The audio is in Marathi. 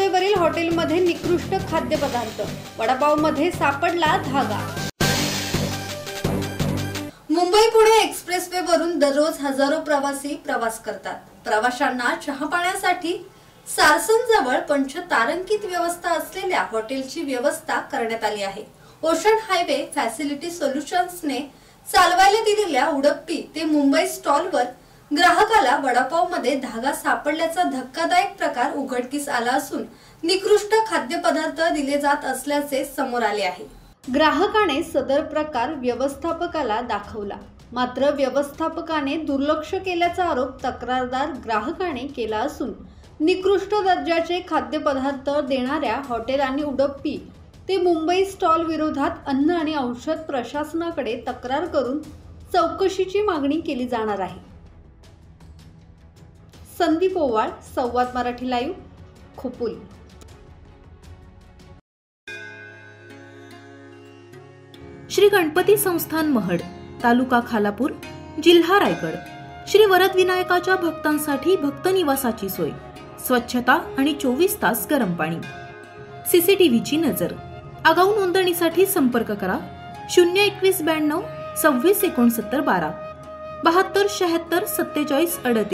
हायवेवरील हॉटेलमध्ये निकृष्ट खाद्यपदार्थ, वडापावमध्ये सापडला धागा। मुंबई पुणे एक्सप्रेसवे वरून दररोज हजारो प्रवासी प्रवास करतात। प्रवाशांना चहा पाण्यासाठी सारसन जवळ पंचतारांकित व्यवस्था असलेल्या हॉटेलची व्यवस्था करण्यात आली आहे। ओशन हायवे फॅसिलिटी सोल्युशन्सने चालवायला दिलेल्या उडप्पी ते मुंबई स्टॉलवर ग्राहकाला वडापाव मध्ये धागा सापडल्याचा धक्कादायक प्रकार उघडकीस आला असून निकृष्ट खाद्यपदार्थ दिले जात असल्याचे समोर आले आहे। ग्राहकाने सदर प्रकार व्यवस्थापकाला दाखवला, मात्र व्यवस्थापकाने दुर्लक्ष केल्याचा आरोप तक्रारदार ग्राहकाने केला असून निकृष्ट दर्जाचे खाद्यपदार्थ देणाऱ्या हॉटेल आणि उडप्पी ते मुंबई स्टॉल विरोधात अन्न आणि औषध प्रशासनाकडे तक्रार करून चौकशीची मागणी केली जाणार आहे। संदीप ओवाळ, संवाद मराठी लाईव्ह, खोपोली। श्री गणपती संस्थान महड, तालुका खालापूर, जिल्हा रायगड। श्री वरद विनायकाच्या भक्तांसाठी भक्त निवासाची सोय, स्वच्छता आणि 24 तास गरम पाणी, सीसीटीव्हीची नजर। आगाऊ नोंदणीसाठी संपर्क करा 02192 26 69 12 72 76 47 38।